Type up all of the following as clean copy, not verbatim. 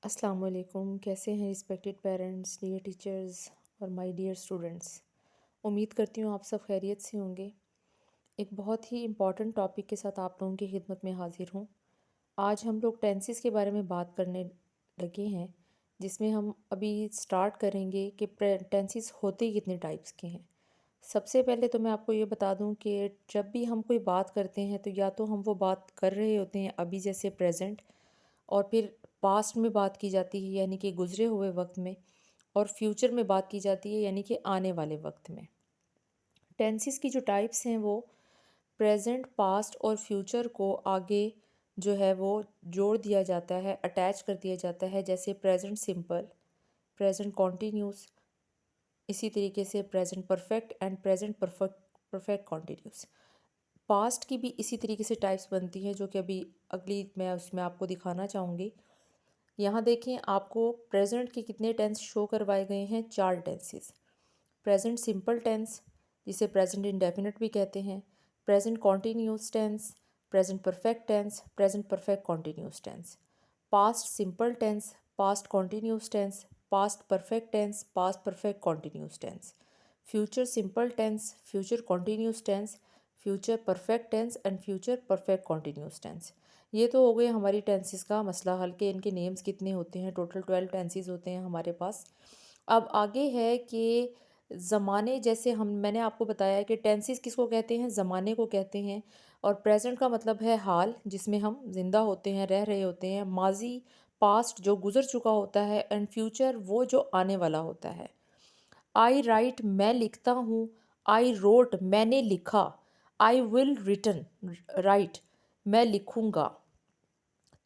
अस्सलाम वालेकुम। कैसे हैं रिस्पेक्टेड पेरेंट्स, डियर टीचर्स और माय डियर स्टूडेंट्स। उम्मीद करती हूँ आप सब खैरियत से होंगे। एक बहुत ही इम्पॉर्टेंट टॉपिक के साथ आप लोगों की खिदमत में हाजिर हूँ। आज हम लोग टेंसेस के बारे में बात करने लगे हैं, जिसमें हम अभी स्टार्ट करेंगे कि टेंसेस होते ही कितने टाइप्स के हैं। सबसे पहले तो मैं आपको ये बता दूं कि जब भी हम कोई बात करते हैं तो या तो हम वो बात कर रहे होते हैं अभी जैसे प्रेजेंट, और फिर पास्ट में बात की जाती है यानी कि गुज़रे हुए वक्त में, और फ्यूचर में बात की जाती है यानी कि आने वाले वक्त में। टेंसेस की जो टाइप्स हैं वो प्रेजेंट, पास्ट और फ्यूचर को आगे जो है वो जोड़ दिया जाता है, अटैच कर दिया जाता है। जैसे प्रेजेंट सिंपल, प्रेजेंट कॉन्टीन्यूस, इसी तरीके से present perfect and present perfect continuous. Past की भी इसी तरीके से टाइप्स बनती हैं, जो कि अभी अगली मैं उसमें आपको दिखाना चाहूँगी। यहाँ देखें, आपको प्रेजेंट के कितने टेंस शो करवाए गए हैं, 4 टेंसेस। प्रेजेंट सिंपल टेंस, जिसे प्रेजेंट इंडेफिनिट भी कहते हैं, present continuous tense, present perfect tense, present perfect continuous tense. Past simple tense, past continuous tense, past perfect tense, past perfect continuous tense. Future simple tense, future continuous tense, future perfect tense and future perfect continuous tense. ये तो हो गए हमारी tenses का मसला हल के इनके नेम्स कितने होते हैं। टोटल 12 टेंसेस होते हैं हमारे पास। अब आगे है कि ज़माने, जैसे मैंने आपको बताया कि टेंसेस किसको कहते हैं, ज़माने को कहते हैं। और प्रेजेंट का मतलब है हाल, जिसमें हम जिंदा होते हैं, रह रहे होते हैं। माजी, पास्ट जो गुजर चुका होता है, एंड फ्यूचर वो जो आने वाला होता है। आई राइट मैं लिखता हूँ, आई रोट मैंने लिखा, आई विल रिटन राइट मैं लिखूँगा।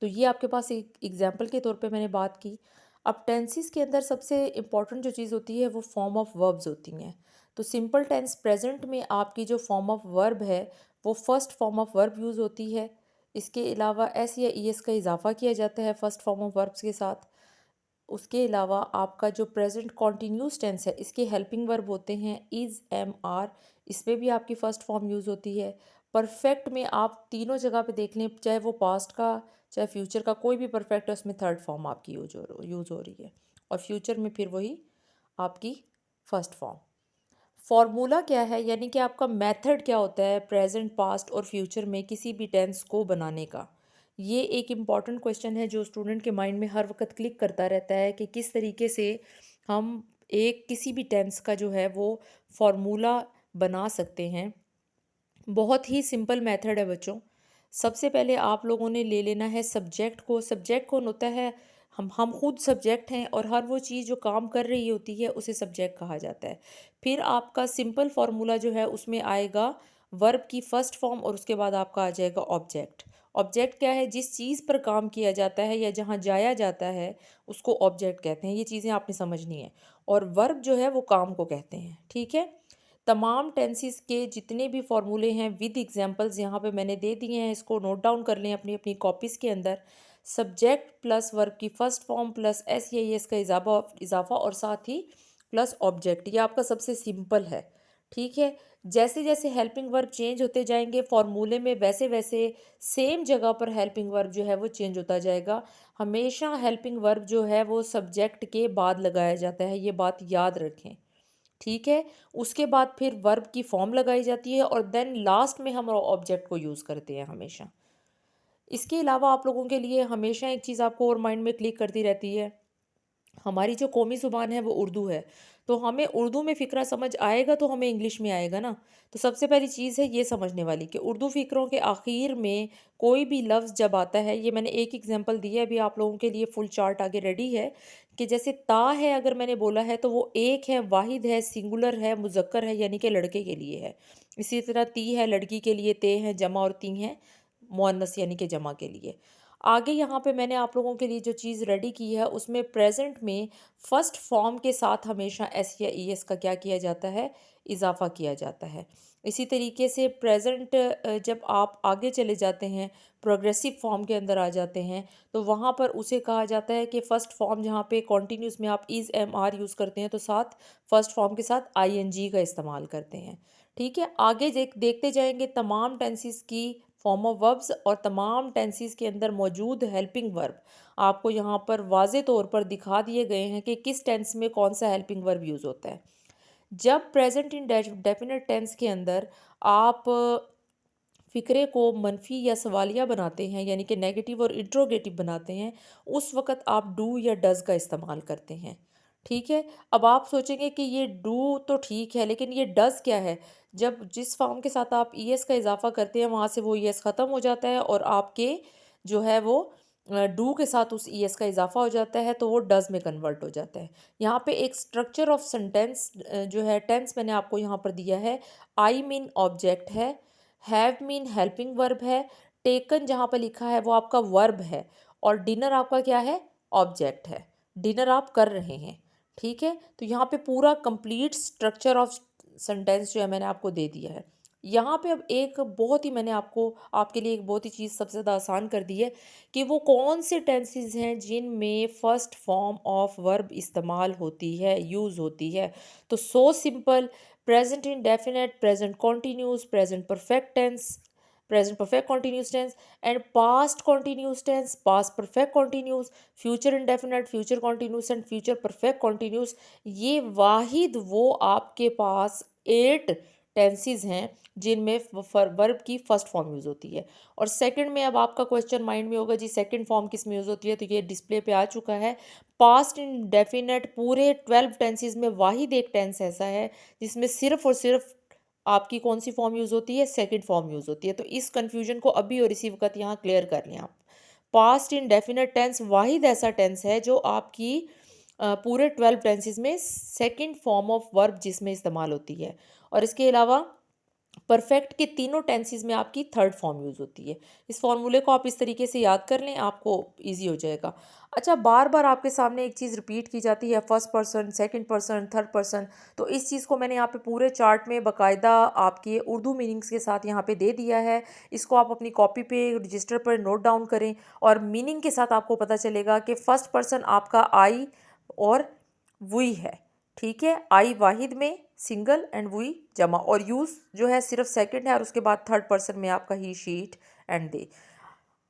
तो ये आपके पास एक एग्जाम्पल के तौर पे मैंने बात की। अब टेंसेस के अंदर सबसे इम्पॉर्टेंट जो चीज़ होती है वो फॉर्म ऑफ वर्ब्स होती हैं। तो सिंपल टेंस प्रेजेंट में आपकी जो फॉर्म ऑफ वर्ब है वो first form of verb use होती है। इसके अलावा एस या ई एस का इजाफा किया जाता है फर्स्ट फॉर्म ऑफ वर्ब्स के साथ। उसके अलावा आपका जो प्रेजेंट कॉन्टीन्यूस टेंस है, इसके हेल्पिंग वर्ब होते हैं इज़, एम, आर। इसमें भी आपकी फ़र्स्ट फॉर्म यूज़ होती है। परफेक्ट में आप तीनों जगह पे देख लें, चाहे वो पास्ट का चाहे फ्यूचर का, कोई भी परफेक्ट है उसमें थर्ड फॉर्म आपकी यूज़ हो रही है। और फ्यूचर में फिर वही आपकी फर्स्ट फॉर्म। फॉर्मूला क्या है, यानी कि आपका मेथड क्या होता है प्रेजेंट, पास्ट और फ्यूचर में किसी भी टेंस को बनाने का। ये एक इम्पॉर्टेंट क्वेश्चन है जो स्टूडेंट के माइंड में हर वक्त क्लिक करता रहता है कि किस तरीके से हम एक किसी भी टेंस का जो है वो फार्मूला बना सकते हैं। बहुत ही सिंपल मेथड है बच्चों। सबसे पहले आप लोगों ने ले लेना है सब्जेक्ट को। सब्जेक्ट कौन होता है, हम खुद सब्जेक्ट हैं, और हर वो चीज़ जो काम कर रही होती है उसे सब्जेक्ट कहा जाता है। फिर आपका सिंपल फार्मूला जो है उसमें आएगा वर्ब की फर्स्ट फॉर्म, और उसके बाद आपका आ जाएगा ऑब्जेक्ट। ऑब्जेक्ट क्या है, जिस चीज़ पर काम किया जाता है या जहाँ जाया जाता है उसको ऑब्जेक्ट कहते हैं। ये चीज़ें आपने समझनी है। और वर्ब जो है वो काम को कहते हैं, ठीक है। तमाम टेंसेस के जितने भी फॉर्मूले हैं विद एग्जांपल्स यहाँ पे मैंने दे दिए हैं, इसको नोट डाउन कर लें अपनी अपनी कॉपीज़ के अंदर। सब्जेक्ट प्लस वर्ब की फर्स्ट फॉर्म प्लस एस या एस का इजाफा और साथ ही प्लस ऑब्जेक्ट, ये आपका सबसे सिंपल है, ठीक है। जैसे जैसे हेल्पिंग वर्ब चेंज होते जाएंगे फॉर्मूले में, वैसे वैसे सेम जगह पर हेल्पिंग वर्ब जो है वो चेंज होता जाएगा। हमेशा हेल्पिंग वर्ब जो है वो सब्जेक्ट के बाद लगाया जाता है, ये बात याद रखें, ठीक है। उसके बाद फिर वर्ब की फॉर्म लगाई जाती है, और देन लास्ट में हम ऑब्जेक्ट को यूज़ करते हैं हमेशा। इसके अलावा आप लोगों के लिए हमेशा एक चीज़ आपको और माइंड में क्लिक करती रहती है, हमारी जो कौमी ज़ुबान है वो उर्दू है। तो हमें उर्दू में फ़िक्रा समझ आएगा तो हमें इंग्लिश में आएगा ना। तो सबसे पहली चीज़ है ये समझने वाली कि उर्दू फ़िक्रों के आखिर में कोई भी लफ्ज़ जब आता है, ये मैंने एक एग्जांपल दिया है, अभी आप लोगों के लिए फुल चार्ट आगे रेडी है। कि जैसे ता है, अगर मैंने बोला है तो वो एक है, वाहिद है, सिंगुलर है, मुज़क्कर है यानी कि लड़के के लिए है। इसी तरह ती है लड़की के लिए, ते है जमा, और ती है मुअन्नस यानी कि जमा के लिए। आगे यहाँ पे मैंने आप लोगों के लिए जो चीज़ रेडी की है उसमें प्रेजेंट में फर्स्ट फॉर्म के साथ हमेशा एस या ई एस का क्या किया जाता है, इजाफा किया जाता है। इसी तरीके से प्रेजेंट जब आप आगे चले जाते हैं, प्रोग्रेसिव फॉर्म के अंदर आ जाते हैं, तो वहाँ पर उसे कहा जाता है कि फ़र्स्ट फॉर्म जहाँ पे कॉन्टीन्यूस में आप इज़, एम, आर यूज़ करते हैं, तो साथ फर्स्ट फॉर्म के साथ आई एन जी का इस्तेमाल करते हैं, ठीक है। आगे देखते जाएंगे तमाम टेंसेस की फॉर्म ऑफ वर्ब्स और तमाम टेंसेस के अंदर मौजूद हेल्पिंग वर्ब आपको यहाँ पर वाज़े तौर पर दिखा दिए गए हैं कि किस टेंस में कौन सा हेल्पिंग वर्ब यूज़ होता है। जब प्रेजेंट इन डेफिनेट टेंस के अंदर आप फ़िक्रे को मनफी या सवालिया बनाते हैं, यानी कि नेगेटिव और इंट्रोगेटिव बनाते हैं, उस वक़्त आप डू या डज़ का इस्तेमाल करते हैं। ठीक है? अब आप सोचेंगे कि ये डू तो ठीक है, लेकिन ये डज़ क्या है? जब जिस फॉर्म के साथ आप ईएस का इज़ाफ़ा करते हैं, वहाँ से वो ईएस ख़त्म हो जाता है और आपके जो है वो डू के साथ उस ईएस का इज़ाफ़ा हो जाता है, तो वो डज़ में कन्वर्ट हो जाता है। यहाँ पे एक स्ट्रक्चर ऑफ सेंटेंस जो है टेंस मैंने आपको यहाँ पर दिया है। आई मीन ऑब्जेक्ट है, हैव मीन हेल्पिंग वर्ब है, टेकन जहाँ पर लिखा है वो आपका वर्ब है और डिनर आपका क्या है? ऑब्जेक्ट है। डिनर आप कर रहे हैं। ठीक है? तो यहाँ पे पूरा कंप्लीट स्ट्रक्चर ऑफ सेंटेंस जो है मैंने आपको दे दिया है। यहाँ पे अब एक बहुत ही मैंने आपको आपके लिए एक बहुत ही चीज़ सबसे ज़्यादा आसान कर दी है कि वो कौन से टेंसेस हैं जिनमें फर्स्ट फॉर्म ऑफ वर्ब इस्तेमाल होती है, यूज़ होती है। तो so simple, present indefinite, present continuous, present perfect continuous tense and past continuous tense, past perfect continuous, future indefinite, future continuous and future perfect continuous. ये वाहिद वो आपके पास 8 टेंसेस हैं जिनमें वर्ब की फर्स्ट फॉर्म यूज़ होती है। और सेकंड में अब आपका क्वेश्चन माइंड में होगा जी सेकंड फॉर्म किस में यूज़ होती है, तो ये डिस्प्ले पे आ चुका है। पास्ट इंडेफिनिट पूरे 12 टेंसेस में वाहिद एक टेंस ऐसा है जिसमें सिर्फ और सिर्फ आपकी कौन सी फॉर्म यूज़ होती है? सेकंड फॉर्म यूज़ होती है। तो इस कन्फ्यूजन को अभी और इसी वक्त यहाँ क्लियर कर लें आप। पास्ट इंडेफिनिट टेंस वाहिद ऐसा टेंस है जो आपकी पूरे 12 टेंसेस में सेकंड फॉर्म ऑफ वर्ब जिसमें इस्तेमाल होती है। और इसके अलावा परफेक्ट के तीनों टेंसेस में आपकी थर्ड फॉर्म यूज़ होती है। इस फॉर्मूले को आप इस तरीके से याद कर लें, आपको इजी हो जाएगा। अच्छा, बार बार आपके सामने एक चीज़ रिपीट की जाती है, first person, second person, third person. तो इस चीज़ को मैंने यहाँ पे पूरे चार्ट में बाकायदा आपके उर्दू मीनिंग्स के साथ यहाँ पे दे दिया है। इसको आप अपनी कॉपी पे रजिस्टर पर नोट डाउन करें और मीनिंग के साथ आपको पता चलेगा कि फर्स्ट पर्सन आपका आई और वुई है। ठीक है? आई वाहिद में सिंगल एंड वुई जमा, और यूज़ जो है सिर्फ सेकंड है और उसके बाद थर्ड पर्सन में आपका ही, शी, इट एंड दे।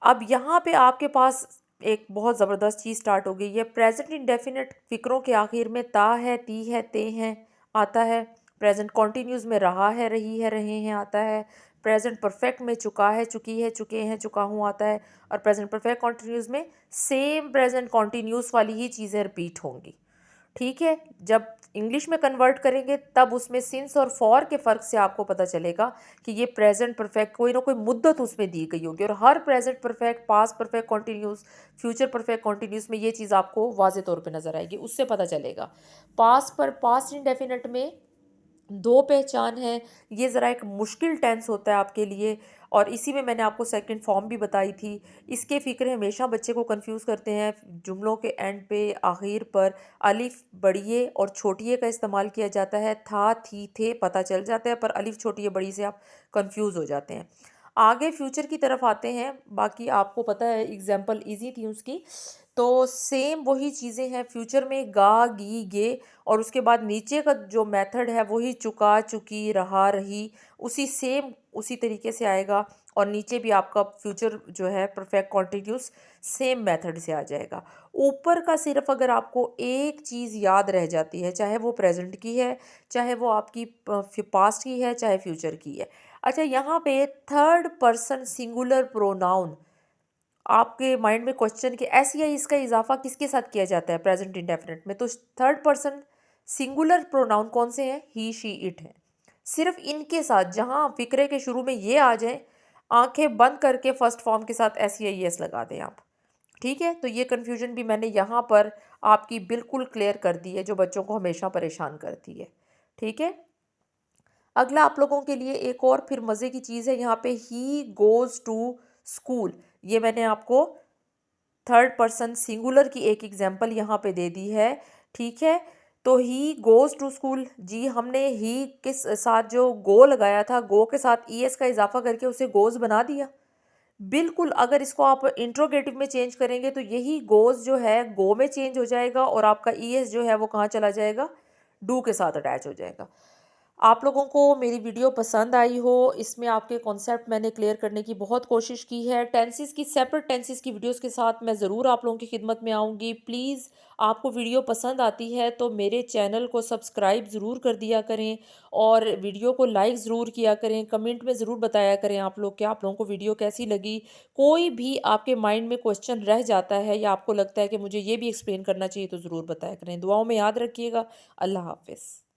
अब यहाँ पे आपके पास एक बहुत ज़बरदस्त चीज़ स्टार्ट हो गई है। प्रेजेंट इंडेफिनिट फ़िक्रों के आखिर में ता है, ती है, ते हैं आता है। प्रेजेंट कॉन्टीन्यूज़ में रहा है, रही है, रहे हैं आता है। प्रेजेंट परफेक्ट में चुका है, चुकी है, चुके हैं, चुका हूँ आता है। और प्रेजेंट परफेक्ट कॉन्टीन्यूज़ में सेम प्रेजेंट कॉन्टीन्यूस वाली ही चीज़ें रिपीट होंगी। ठीक है? जब इंग्लिश में कन्वर्ट करेंगे तब उसमें सिंस और फॉर के फ़र्क से आपको पता चलेगा कि ये प्रेजेंट परफेक्ट कोई ना कोई मुद्दत उसमें दी गई होगी, और हर present perfect, past perfect continuous, future perfect continuous में ये चीज़ आपको वाज़े तौर पे नज़र आएगी, उससे पता चलेगा। पास्ट इंडेफिनिट में दो पहचान है, ये ज़रा एक मुश्किल टेंस होता है आपके लिए, और इसी में मैंने आपको सेकंड फॉर्म भी बताई थी। इसके फ़िक्रे हमेशा बच्चे को कंफ्यूज करते हैं। जुमलों के एंड पे आखिर पर अलिफ बड़िए और छोटिए का इस्तेमाल किया जाता है। था, थी, थे पता चल जाता है, पर अलिफ छोटिए बड़ी से आप कंफ्यूज हो जाते हैं। आगे फ्यूचर की तरफ आते हैं, बाकी आपको पता है एग्जाम्पल ईजी थी उसकी। तो सेम वही चीज़ें हैं फ्यूचर में, गा, गी, गे, और उसके बाद नीचे का जो मेथड है वही चुका, चुकी, रहा, रही, उसी सेम उसी तरीके से आएगा। और नीचे भी आपका फ्यूचर जो है परफेक्ट कॉन्टिन्यूस सेम मेथड से आ जाएगा। ऊपर का सिर्फ अगर आपको एक चीज़ याद रह जाती है, चाहे वो प्रेजेंट की है, चाहे वो आपकी पास्ट की है, चाहे फ्यूचर की है। अच्छा, यहाँ पे थर्ड पर्सन सिंगुलर प्रोनाउन आपके माइंड में क्वेश्चन कि ऐसे या इसका इजाफा किसके साथ किया जाता है प्रेजेंट इंडेफिनिट में, तो थर्ड पर्सन सिंगुलर प्रोनाउन कौन से हैं? ही, शी, इट हैं। सिर्फ इनके साथ जहाँ फिक्रे के शुरू में ये आ जाए, आंखें बंद करके फर्स्ट फॉर्म के साथ एस या एस लगा दें आप। ठीक है? तो ये कन्फ्यूजन भी मैंने यहाँ पर आपकी बिल्कुल क्लियर कर दी है, जो बच्चों को हमेशा परेशान करती है। ठीक है? अगला आप लोगों के लिए एक और फिर मज़े की चीज़ है, यहाँ पे ही गोज़ टू स्कूल। ये मैंने आपको थर्ड पर्सन सिंगुलर की एक एग्जांपल यहाँ पे दे दी है। ठीक है? तो ही गोज़ टू स्कूल, जी हमने ही के साथ जो गो लगाया था, गो के साथ ईएस का इजाफा करके उसे गोज़ बना दिया। बिल्कुल, अगर इसको आप इंट्रोगेटिव में चेंज करेंगे तो यही गोज़ जो है गो में चेंज हो जाएगा और आपका ईएस जो है वो कहाँ चला जाएगा? डू के साथ अटैच हो जाएगा। आप लोगों को मेरी वीडियो पसंद आई हो, इसमें आपके कॉन्सेप्ट मैंने क्लियर करने की बहुत कोशिश की है। टेंसेस की सेपरेट टेंसेस की वीडियोस के साथ मैं ज़रूर आप लोगों की खिदमत में आऊँगी। प्लीज़ आपको वीडियो पसंद आती है तो मेरे चैनल को सब्सक्राइब ज़रूर कर दिया करें और वीडियो को लाइक ज़रूर किया करें। कमेंट में ज़रूर बताया करें आप लोग कि आप लोगों को वीडियो कैसी लगी। कोई भी आपके माइंड में क्वेश्चन रह जाता है या आपको लगता है कि मुझे ये भी एक्सप्लेन करना चाहिए तो ज़रूर बताया करें। दुआओं में याद रखिएगा। अल्लाह हाफ़िज़।